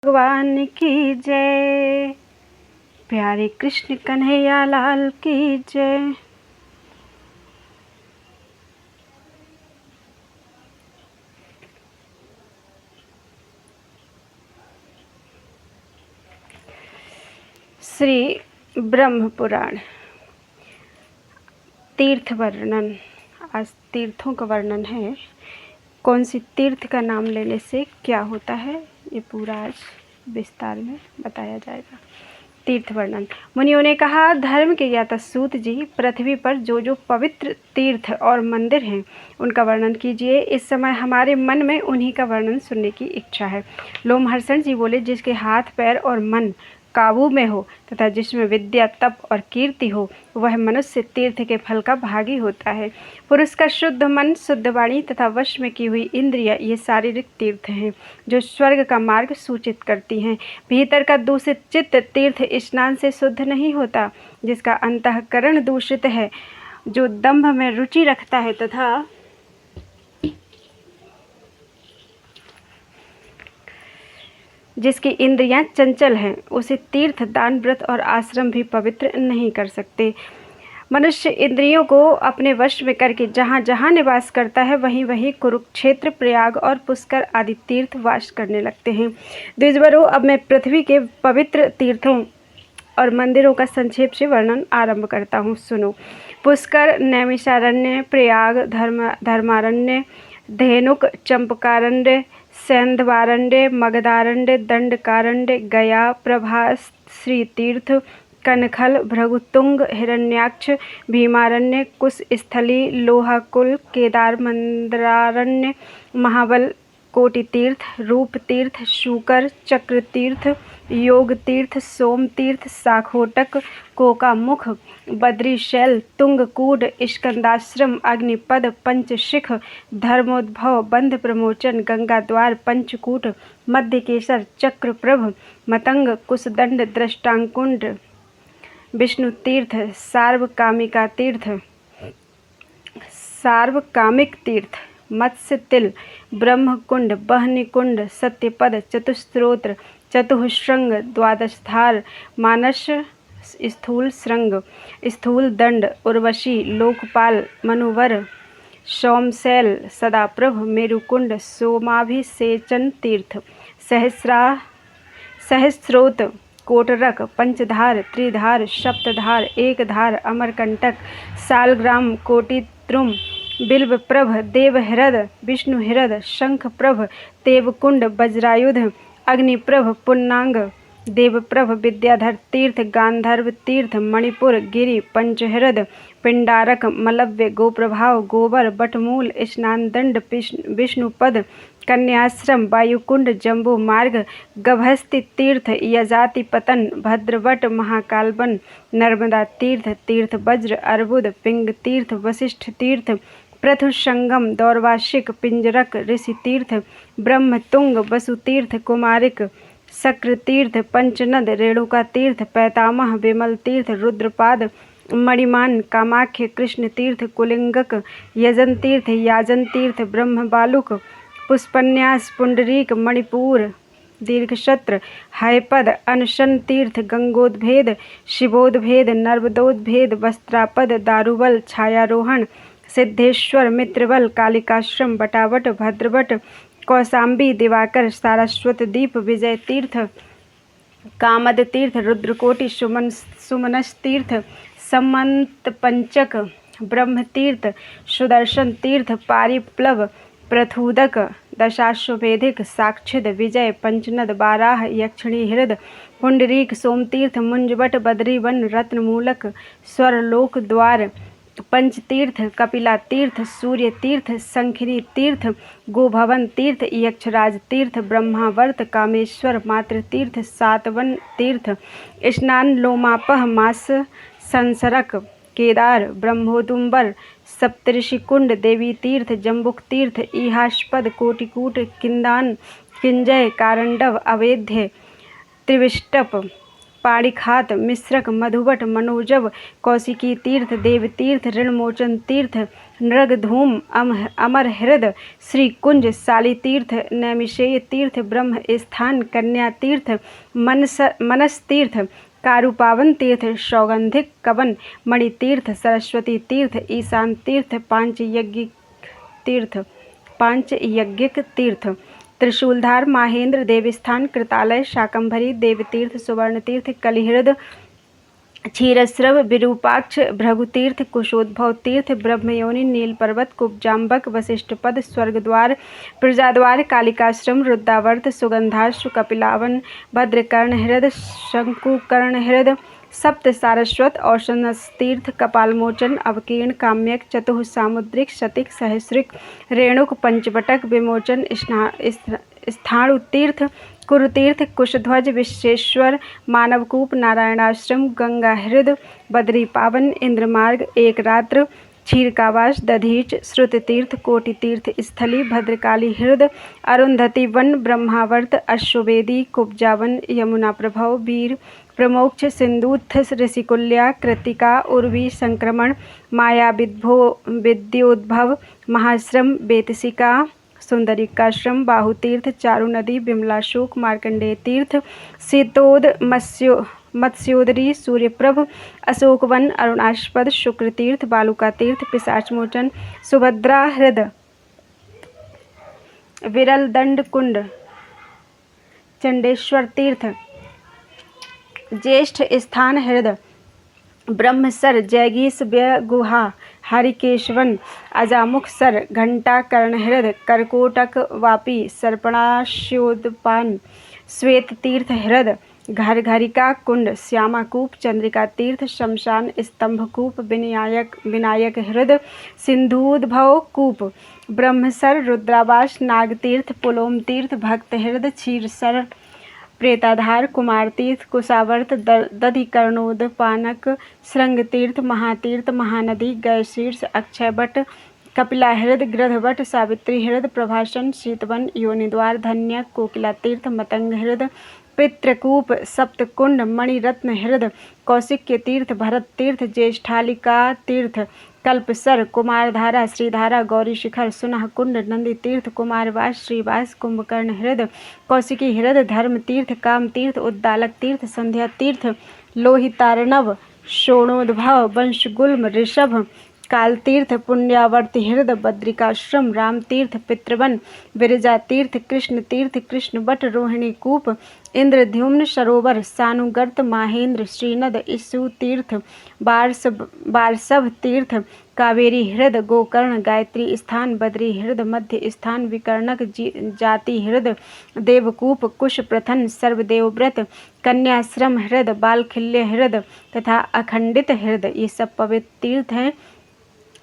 भगवान की जय। प्यारे कृष्ण कन्हैया लाल की जय। श्री ब्रह्म पुराण तीर्थ वर्णन। आज तीर्थों का वर्णन है। कौन सी तीर्थ का नाम लेने से क्या होता है, ये पूरा आज विस्तार में बताया जाएगा। तीर्थ वर्णन। मुनियों ने कहा, धर्म के ज्ञाता सूत जी, पृथ्वी पर जो जो पवित्र तीर्थ और मंदिर हैं उनका वर्णन कीजिए। इस समय हमारे मन में उन्हीं का वर्णन सुनने की इच्छा है। लोमहर्षण जी बोले, जिसके हाथ पैर और मन काबू में हो तथा जिसमें विद्या तप और कीर्ति हो, वह मनुष्य तीर्थ के फल का भागी होता है। पुरुष का शुद्ध मन, शुद्ध वाणी तथा वश में की हुई इंद्रिय, ये शारीरिक तीर्थ हैं जो स्वर्ग का मार्ग सूचित करती हैं। भीतर का दूषित चित्त तीर्थ स्नान से शुद्ध नहीं होता। जिसका अंतःकरण दूषित है, जो दंभ में रुचि रखता है तथा जिसकी इंद्रियां चंचल हैं, उसे तीर्थ, दान, व्रत और आश्रम भी पवित्र नहीं कर सकते। मनुष्य इंद्रियों को अपने वश में करके जहाँ जहाँ निवास करता है, वहीं वहीं कुरुक्षेत्र, प्रयाग और पुष्कर आदि तीर्थ वास करने लगते हैं। द्विजवरों, अब मैं पृथ्वी के पवित्र तीर्थों और मंदिरों का संक्षेप से वर्णन आरंभ करता हूँ, सुनो। पुष्कर, नैमिषारण्य, प्रयाग, धर्मारण्य, धेनुक, चंपकारण्य, सैंधवारण्य, मगधारण्य, दंडकारण्य, गया, प्रभास, श्री तीर्थ, कनखल, भृगुतुंग, हिरण्याक्ष, भीमारण्य, कुशस्थली, लोहाकुल, केदार, मंदरारण्य, महाबल, कोटि तीर्थ, रूप तीर्थ, शूकर, चक्र तीर्थ, योग तीर्थ, सोम तीर्थ, साखोटक, कोकामुख, बद्रीशैल, तुंगकूट, स्कंदाश्रम, अग्निपद, पंचशिख, धर्मोद्भव, बंध प्रमोचन, गंगाद्वार, पंचकूट, मध्यकेसर, चक्रप्रभ, मतंग, कुशदंड, दृष्टांकुंड, विष्णु तीर्थ, सार्वकामिका तीर्थ, सार्वकामिक तीर्थ, मत्स्य तिल, ब्रह्मकुंड, बहनिकुंड, सत्यपद, चतुस्त्रोत्र, चतुःश्रृंग, द्वादशधार, मानस, स्थूल श्रृंग, स्थूल दंड, उर्वशी, लोकपाल, मनुवर, सोमशैल, सदाप्रभ, मेरुकुंड, सोमाभिषेचन तीर्थ, सहस्रोत, कोटरक, पंचधार, त्रिधार, सप्तधार, एकधार, अमरकंटक, सालग्राम, कोटिद्रुम, बिल्वप्रभ, देवहृद, विष्णुहृद, शंखप्रभ, देवकुंड, वज्रायुध, अग्निप्रभ, पुन्नांग, देवप्रभ, विद्याधर तीर्थ, गांधर्व तीर्थ, मणिपुर, गिरि, पंचहृद, पिंडारक, मलव्य, गोप्रभाव, गोबर, बटमूल, स्नानदंड, विष्णुपद, कन्याश्रम, वायुकुंड, जम्बू मार्ग, गभस्ति तीर्थ, यजाति पतन, भद्रवट, महाकालवन, नर्मदा तीर्थ, तीर्थ वज्र, अर्बुद, पिंग तीर्थ, वशिष्ठ तीर्थ, पृथुसंगम, दौर्वाशिक, पिंजरक, ऋषि तीर्थ, ब्रह्मतुंग, वसुतीर्थ, कुमारिक, शक्र तीर्थ, पंचनद, रेणुका तीर्थ, पैतामह, विमल तीर्थ, रुद्रपाद, मणिमान, कामाख्य, कृष्ण तीर्थ, कुलिंगक, यजन तीर्थ, याजन तीर्थ, ब्रह्मबालुक, पुष्पन्यास, पुंडरीक, मणिपुर, दीर्घशत्र, हयपद, अनशन तीर्थ, गंगोद्भेद, शिवोद्भेद, नर्मदोद्भेद, वस्त्रापद, दारुबल, छायारोहण, सिद्धेश्वर, मित्रबल, कालिकाश्रम, बटावट, भद्रवट, कौशाम्बी, दिवाकर, सारस्वत दीप, विजय तीर्थ, कामद तीर्थ, रुद्रकोटि, सुमनस तीर्थ, समंत पंचक, ब्रह्म तीर्थ, सुदर्शन तीर्थ, पारिप्लव, प्रथुदक, दशाश्वमेधिक, साक्षिद, विजय, पंचनद, बाराह, यक्षिणी हृद, पुंडरीक, सोमतीर्थ, मुंजबट, बद्रीवन, रत्नमूलक, स्वरलोक द्वार, पंचतीर्थ, कपिला तीर्थ, सूर्य तीर्थ, शंखिनी तीर्थ, गोभवन तीर्थ, यक्षराज तीर्थ, ब्रह्मावर्त, कामेश्वर, मातृ तीर्थ, सातवन तीर्थ, स्नान, लोमापह, मास, संसरक, केदार, ब्रह्मोदुम्बर, सप्तऋषिकुंड, देवी तीर्थ, जम्बुक तीर्थ, ईहास्पद, कोटिकूट, किंदान, किंजय, कारंडव, अवेद्य, त्रिविष्टप, पाणिखात, मिश्रक, मधुबट, मनोजव, कौशिकी तीर्थ, देव तीर्थ, ऋणमोचन तीर्थ, नृगधूम, अमरहृद, श्रीकुंज, शाली तीर्थ, नैमिषेय तीर्थ, ब्रह्म स्थान, कन्या तीर्थ, मनस तीर्थ, कारुपावन तीर्थ, सौगंधिक कवन, मणितीर्थ, सरस्वती तीर्थ, ईशान तीर्थ, पांचयज्ञिक तीर्थ, त्रिशूलधार, माहेंद्र, देवस्थान, कृतालय, शाकंभरी, देवतीर्थ, सुवर्ण तीर्थ, कलिहृद, क्षीरस्रव, विरूपाक्ष, भृगुतीर्थ, कुशोद्भव तीर्थ, ब्रह्मयोनि, नील पर्वत, कुब्जाम्बक, वशिष्ठपद, स्वर्गद्वार, प्रजाद्वार, कालिकाश्रम, रुद्रावर्त, सुगंधाश्व, कपिलावन, भद्रकर्णहृद, शंकुकर्णहृद, सप्त सारस्वत, औषधतीर्थ, कपालमोचन, अवकीर्ण, काम्यक, चतुः सामुद्रिक, शतिक, सहस्रिक, रेणुक, पंचवटक, विमोचन, स्थाणुतीर्थ, कुरुतीर्थ, कुशध्वज, विश्वेश्वर, मानवकूप, नारायणाश्रम, गंगाहृद, बद्री पावन, इंद्रमार्ग, एक रात्र, क्षीरकावास, दधीच, श्रुततीर्थ, कोटितीर्थ स्थली, भद्रकाली हृद, अरुंधति वन, ब्रह्मावर्त, अश्ववेदी, कुब्जावन, यमुना प्रभव, वीर प्रमोक्ष, सिंधुत्थ, ऋषिकुल्या, कृतिका, उर्वी, संक्रमण, माया, विद्योद्भव, महाश्रम, बेतसिका, सुंदरिकाश्रम, बाहुतीर्थ, चारु नदी, बिमलाशोक, मार्कंडेय तीर्थ, शीतोद, मत्स्योदरी, सूर्यप्रभ, अशोकवन, अरुणास्पद, शुक्रतीर्थ, बालुका तीर्थ, पिशाचमोचन, सुभद्रा हृद, विरल दंड कुंड, चंडेश्वर तीर्थ, ज्येष्ठ स्थान हृद, ब्रह्मसर, जैगीस, व्यय गुहा, हरिकेशवन, अजामुख सर, घंटा कर्णहृद, करकोटक वापी, सर्पणाश्योदपान, श्वेत तीर्थ हृद, घरघरिका कुंड, श्यामाकूप, चंद्रिका तीर्थ, शमशान, स्तंभकूप, विनायक हृद, सिंधुद्भव कूप, ब्रह्मसर, रुद्रावास, नागतीर्थ, पुलोम तीर्थ, भक्त हृद, क्षीरसर, प्रेताधार, कुमार तीर्थ, कुशावर्त, दधिकर्णोदपानक, श्रृंगतीर्थ, महातीर्थ, महानदी, गयशीर्ष, अक्षयवट, कपिलाहृद, गृधवट, सावित्री हृद, प्रभाषण, शीतवन, योनिद्वार, धन्य, कोकिला तीर्थ, मतंग हृद, पितृकूप, सप्तकुंड, मणिरत्न हृद, कौशिक तीर्थ, भरत तीर्थ, ज्येष्ठालिका तीर्थ, कल्पसर, कुमारधारा, श्रीधारा, गौरी शिखर, सुनह कुंड, नंदी तीर्थ, कुमारवास, श्रीवास, कुंभकर्ण हृद, कौशिकी हृद, धर्म तीर्थ, काम तीर्थ, उद्दालक तीर्थ, संध्या तीर्थ, लोहितार्णव, शोणोद्भव, वंशगुल्म, ऋषभ, काल तीर्थ, पुण्यावर्ती हृद, बद्रिकाश्रम, राम तीर्थ, पितृवन, विरजा तीर्थ, कृष्ण तीर्थ, कृष्णवट, रोहिणी कूप, इंद्रद्युम्न सरोवर, सानुगर्त, माहेंद्र, श्रीनद, इसु तीर्थ, बारसभ तीर्थ, कावेरी हृद, गोकर्ण, गायत्री स्थान, बद्री हृद, मध्य स्थान, विकर्णक, जाति हृद, देवकूप, कुश प्रथन, सर्वदेवव्रत, कन्याश्रम हृद, बालखिल्य हृद तथा अखंडित हृद, ये सब पवित्र तीर्थ हैं।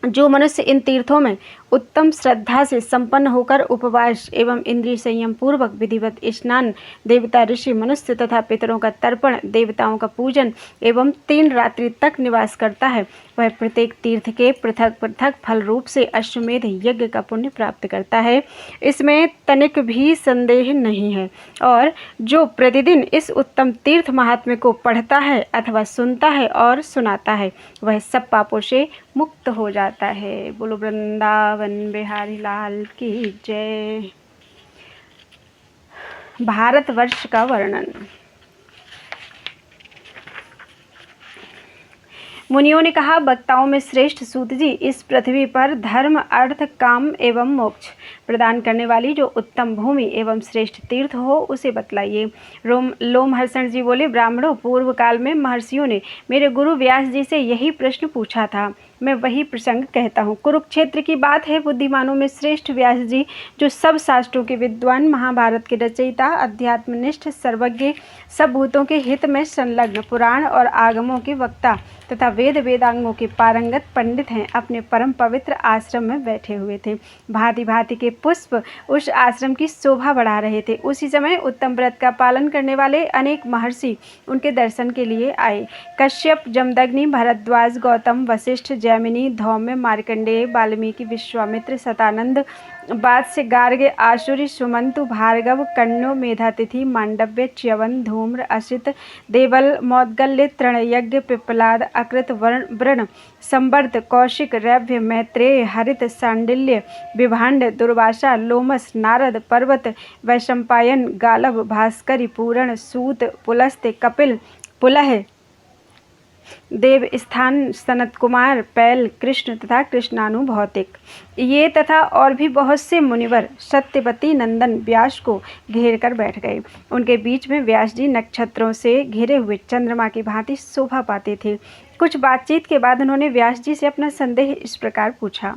जो मनुष्य इन तीर्थों में उत्तम श्रद्धा से संपन्न होकर उपवास एवं इंद्रिय संयम पूर्वक विधिवत स्नान, देवता, ऋषि, मनुष्य तथा पितरों का तर्पण, देवताओं का पूजन एवं 3 रात्रि तक निवास करता है, वह प्रत्येक तीर्थ के पृथक पृथक फल रूप से अश्वमेध यज्ञ का पुण्य प्राप्त करता है, इसमें तनिक भी संदेह नहीं है। और जो प्रतिदिन इस उत्तम तीर्थ महात्म्य को पढ़ता है अथवा सुनता है और सुनाता है, वह सब पापों से मुक्त हो जाता है। बोलो वृंदावन बिहारी लाल की जय। भारतवर्ष का वर्णन। मुनियों ने कहा, वक्ताओं में श्रेष्ठ सूत जी, इस पृथ्वी पर धर्म, अर्थ, काम एवं मोक्ष प्रदान करने वाली जो उत्तम भूमि एवं श्रेष्ठ तीर्थ हो उसे बतलाइए। लोमहर्षण जी बोले, ब्राह्मणों, पूर्व काल में महर्षियों ने मेरे गुरु व्यास जी से यही प्रश्न पूछा था, मैं वही प्रसंग कहता हूँ। कुरुक्षेत्र की बात है। बुद्धिमानों में श्रेष्ठ व्यास जी, जो सब शास्त्रों के विद्वान, महाभारत के रचयिता, अध्यात्मनिष्ठ, सर्वज्ञ, सब भूतों के हित में संलग्न, पुराण और आगमों के वक्ता तथा वेद वेदांगों के पारंगत पंडित हैं, अपने परम पवित्र आश्रम में बैठे हुए थे। भांति भांति के पुष्प उस आश्रम की शोभा बढ़ा रहे थे। उसी समय उत्तम व्रत का पालन करने वाले अनेक महर्षि उनके दर्शन के लिए आए। कश्यप, जमदग्नि, भरद्वाज, गौतम, वशिष्ठ, जैमिनी, धौम्य, मार्कंडेय, वाल्मीकि, विश्वामित्र, शतानंद, वात्स्य, गार्ग्य, आशुरी, सुमंतु, भार्गव, कण्व, मेधातिथि, मांडव्य, च्यवन, धूम्र, असित, देवल, मौद्गल्य, तृणयज्ञ, पिप्पलाद, अकृत, व्रण, संवर्त, कौशिक, रैभ्य, मैत्रेय, हरित, सांडिल्य, विभांड, दुर्वासा, लोमस, नारद, पर्वत, वैशंपायन, गालव, भास्करी, पूरण, सूत, पुलस्त्य, कपिल, पुलह, देव, स्थान, सनत कुमार, पैल, कृष्ण तथा कृष्णानु भौतिक, ये तथा और भी बहुत से मुनिवर सत्यवती नंदन व्यास को घेर कर बैठ गए। उनके बीच में व्यास जी नक्षत्रों से घिरे हुए चंद्रमा की भांति शोभा पाते थे। कुछ बातचीत के बाद उन्होंने व्यास जी से अपना संदेह इस प्रकार पूछा।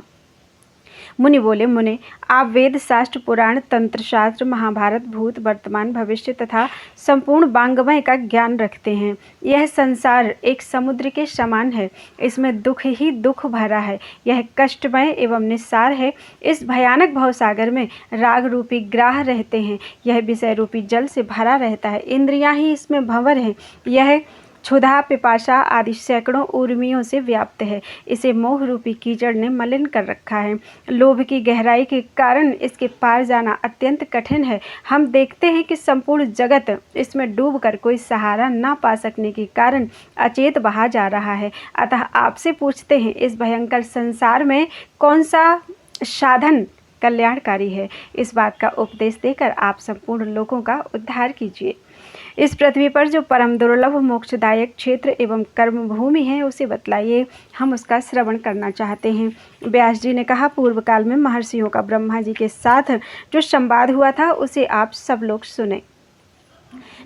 मुनि बोले, मुने, आप वेद, शास्त्र, पुराण, तंत्र शास्त्र, महाभारत, भूत, वर्तमान, भविष्य तथा संपूर्ण वाङ्मय का ज्ञान रखते हैं। यह संसार एक समुद्र के समान है, इसमें दुख ही दुख भरा है, यह कष्टमय एवं निस्सार है। इस भयानक भवसागर में राग रूपी ग्राह रहते हैं, यह विषय रूपी जल से भरा रहता है, इंद्रियां ही इसमें भंवर हैं, यह क्षुधा, पिपाशा आदि सैकड़ों उर्मियों से व्याप्त है, इसे मोह रूपी कीचड़ ने मलिन कर रखा है। लोभ की गहराई के कारण इसके पार जाना अत्यंत कठिन है। हम देखते हैं कि संपूर्ण जगत इसमें डूबकर कोई सहारा ना पा सकने के कारण अचेत बहा जा रहा है। अतः आपसे पूछते हैं, इस भयंकर संसार में कौन सा साधन कल्याणकारी है? इस बात का उपदेश देकर आप संपूर्ण लोगों का उद्धार कीजिए। इस पृथ्वी पर जो परम दुर्लभ मोक्षदायक क्षेत्र एवं कर्म भूमि है, उसे बतलाइए, हम उसका श्रवण करना चाहते हैं। व्यास जी ने कहा, पूर्व काल में महर्षियों का ब्रह्मा जी के साथ जो संवाद हुआ था, उसे आप सब लोग सुने।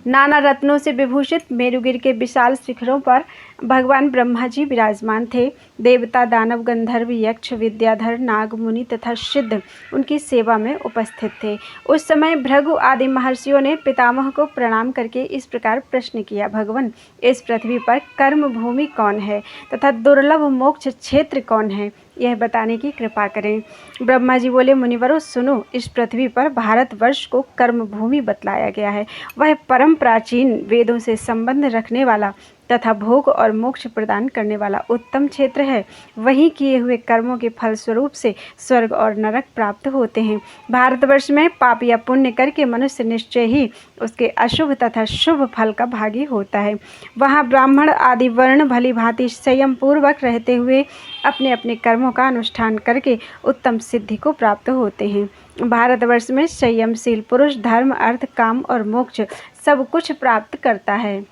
नाना रत्नों से विभूषित मेरुगिर के विशाल शिखरों पर भगवान ब्रह्मा जी विराजमान थे। देवता, दानव, गंधर्व, यक्ष, विद्याधर, नाग, मुनि तथा सिद्ध उनकी सेवा में उपस्थित थे। उस समय भृगु आदि महर्षियों ने पितामह को प्रणाम करके इस प्रकार प्रश्न किया, भगवान, इस पृथ्वी पर कर्म भूमि कौन है तथा दुर्लभ मोक्ष क्षेत्र कौन है, यह बताने की कृपा करें। ब्रह्मा जी बोले, मुनिवरों सुनो, इस पृथ्वी पर भारतवर्ष को कर्म भूमि बतलाया गया है। वह परम प्राचीन, वेदों से संबंध रखने वाला तथा भोग और मोक्ष प्रदान करने वाला उत्तम क्षेत्र है। वहीं किए हुए कर्मों के फलस्वरूप से स्वर्ग और नरक प्राप्त होते हैं। भारतवर्ष में पाप या पुण्य करके मनुष्य निश्चय ही उसके अशुभ तथा शुभ फल का भागी होता है। वहाँ ब्राह्मण आदि वर्ण भली भांति संयम पूर्वक रहते हुए अपने अपने कर्मों का अनुष्ठान करके उत्तम सिद्धि को प्राप्त होते हैं। भारतवर्ष में संयमशील पुरुष धर्म, अर्थ, काम और मोक्ष सब कुछ प्राप्त करता है।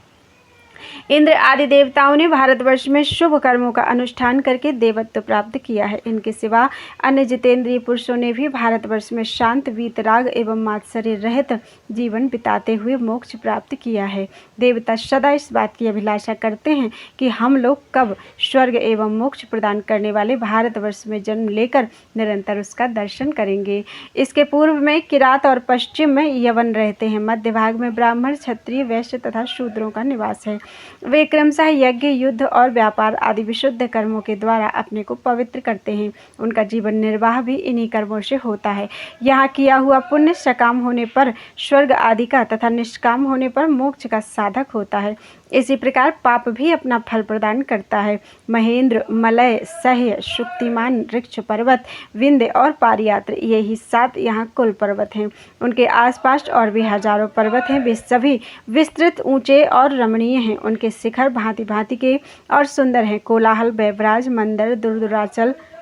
इंद्र आदि देवताओं ने भारतवर्ष में शुभ कर्मों का अनुष्ठान करके देवत्व प्राप्त किया है। इनके सिवा अन्य जितेंद्रिय पुरुषों ने भी भारतवर्ष में शांत, वीतराग एवं मात्सर्य रहित जीवन बिताते हुए मोक्ष प्राप्त किया है। देवता सदा इस बात की अभिलाषा करते हैं कि हम लोग कब स्वर्ग एवं मोक्ष प्रदान करने वाले भारतवर्ष में जन्म लेकर निरंतर उसका दर्शन करेंगे। इसके पूर्व में किरात और पश्चिम में यवन रहते हैं। मध्य भाग में ब्राह्मण, क्षत्रिय, वैश्य तथा शूद्रों का निवास है। वे क्रमशः यज्ञ, युद्ध और व्यापार आदि विशुद्ध कर्मों के द्वारा अपने को पवित्र करते हैं। उनका जीवन निर्वाह भी इन्हीं कर्मों से होता है। यहाँ किया हुआ पुण्य सकाम होने पर स्वर्ग आदि का तथा निष्काम होने पर मोक्ष का साधक होता है। इसी प्रकार पाप भी अपना फल प्रदान करता है। महेंद्र, मलय, सह्य, शुक्तिमान, वृक्ष, पर्वत, विंध्य और पारियात्र, ये ही 7 यहाँ कुल पर्वत हैं। उनके आसपास और भी हजारों पर्वत हैं। वे सभी विस्तृत, ऊंचे और रमणीय हैं। उनके शिखर भांति भांति के और सुंदर हैं। कोलाहल, बैभराज, मंदर,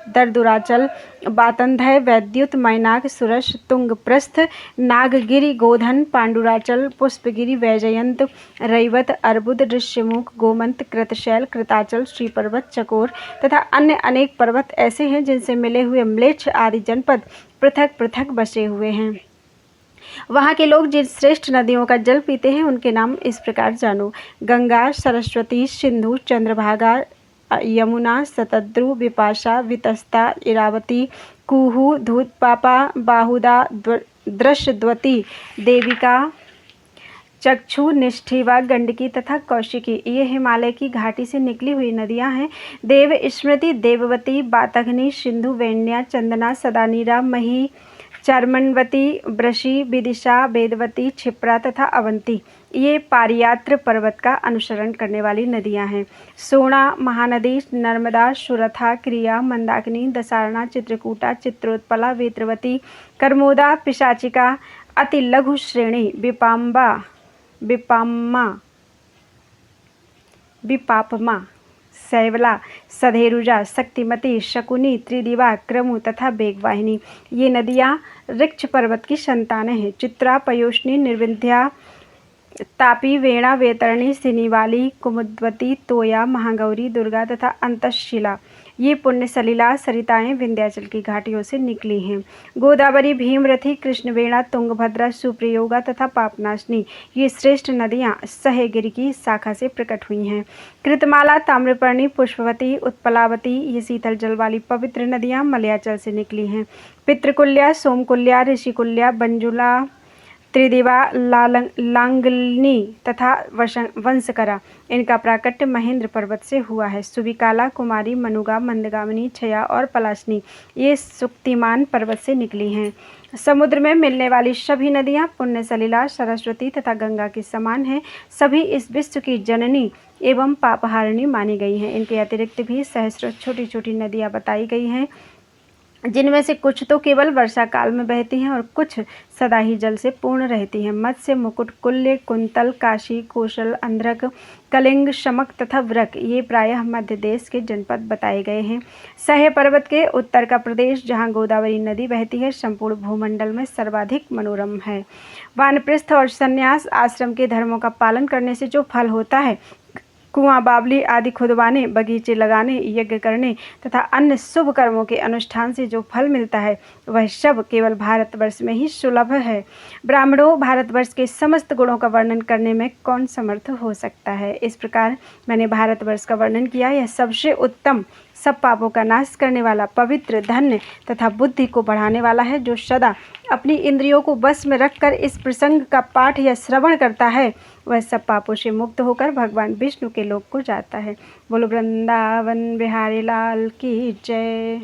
दर्दुराचल, बातंधय, वैद्युत, मैनाक, सुरस, तुंगप्रस्थ, नागगिरि, गोधन, पांडुराचल, पुष्पगिरि, वैजयंत, रैवत, अर्बुद, ऋष्यमुख, गोमंत, कृतशैल, कृताचल, श्रीपर्वत, चकोर तथा अन्य अनेक पर्वत ऐसे हैं जिनसे मिले हुए म्लेच्छ आदि जनपद पृथक पृथक बसे हुए हैं। वहाँ के लोग जिन श्रेष्ठ नदियों का जल पीते हैं उनके नाम इस प्रकार जानो: गंगा, सरस्वती, सिंधु, चंद्रभागा, यमुना, शतद्रु, विपाशा, वितस्ता, इरावती, कुहू, धूतपापा, बाहुदा, दृशद्वती, देविका, चक्षु, निष्ठिवा, गंडकी तथा कौशिकी, ये हिमालय की घाटी से निकली हुई नदियां हैं। देव, स्मृति, देववती, बातघनी, सिंधु, वेण्या, चंदना, सदानीरा, मही, चार्मणवती, वृषि, विदिशा, वेदवती, क्षिप्रा तथा अवंती ये पारियात्र पर्वत का अनुसरण करने वाली नदियां हैं। सोना, महानदी, नर्मदा, सुरथा, क्रिया, मंदाकिनी, दसारणा, चित्रकूटा, चित्रोत्पला, वेत्रवती, कर्मोदा, पिशाचिका, अति लघु श्रेणी, विपापमा, शैवला, सधेरुजा, शक्तिमती, शकुनी, त्रिदिवा, क्रमु तथा बेगवाहिनी ये नदियाँ ऋक्ष पर्वत की संतानें हैं। चित्रा, पयोष्णी, निर्विंध्या, तापी, वेणा, वेतरणी, सिनीवाली, कुमुद्वती, तोया, महागौरी, दुर्गा तथा अंतशिला ये पुण्य सलिला सरिताएं विंध्याचल की घाटियों से निकली हैं। गोदावरी, भीमरथी, कृष्णवेणा, तुंगभद्रा, सुप्रयोगा तथा पापनाशनी ये श्रेष्ठ नदियां सह्यगिरि की शाखा से प्रकट हुई हैं। कृतमाला, ताम्रपर्णी, पुष्पवती, उत्पलावती ये शीतल जल वाली पवित्र नदियां मलयाचल से निकली हैं। पितृकुल्या, सोमकुल्या, ऋषिकुल्या, बंजुला, त्रिदिवा, लांगलनी तथा वंशकरा इनका प्राकट्य महेंद्र पर्वत से हुआ है। सुविकाला, कुमारी, मनुगा, मंदगामिनी, छया और पलाशनी ये सुक्तिमान पर्वत से निकली हैं। समुद्र में मिलने वाली सभी नदियाँ पुण्य सलिला, सरस्वती तथा गंगा के समान हैं। सभी इस विश्व की जननी एवं पापहारिणी मानी गई हैं। इनके अतिरिक्त भी सहस्रों छोटी छोटी नदियाँ बताई गई हैं, जिनमें से कुछ तो केवल वर्षा काल में बहती हैं और कुछ सदा ही जल से पूर्ण रहती हैं। मत्स्य, मुकुट, कुल्य, कुंतल, काशी, कौशल, अंध्रक, कलिंग, शमक तथा व्रक ये प्रायः मध्य देश के जनपद बताए गए हैं। सह्य पर्वत के उत्तर का प्रदेश जहाँ गोदावरी नदी बहती है संपूर्ण भूमंडल में सर्वाधिक मनोरम है। वानप्रस्थ और संन्यास आश्रम के धर्मों का पालन करने से जो फल होता है, कुआं, बावली आदि खुदवाने, बगीचे लगाने, यज्ञ करने तथा अन्य शुभ कर्मों के अनुष्ठान से जो फल मिलता है वह सब केवल भारतवर्ष में ही सुलभ है। ब्राह्मणों, भारतवर्ष के समस्त गुणों का वर्णन करने में कौन समर्थ हो सकता है। इस प्रकार मैंने भारतवर्ष का वर्णन किया। यह सबसे उत्तम, सब पापों का नाश करने वाला, पवित्र, धन्य तथा बुद्धि को बढ़ाने वाला है। जो सदा अपनी इंद्रियों को बस में रखकर इस प्रसंग का पाठ या श्रवण करता है वह सब पापों से मुक्त होकर भगवान विष्णु के लोक को जाता है। बोलो वृंदावन बिहारी लाल की जय।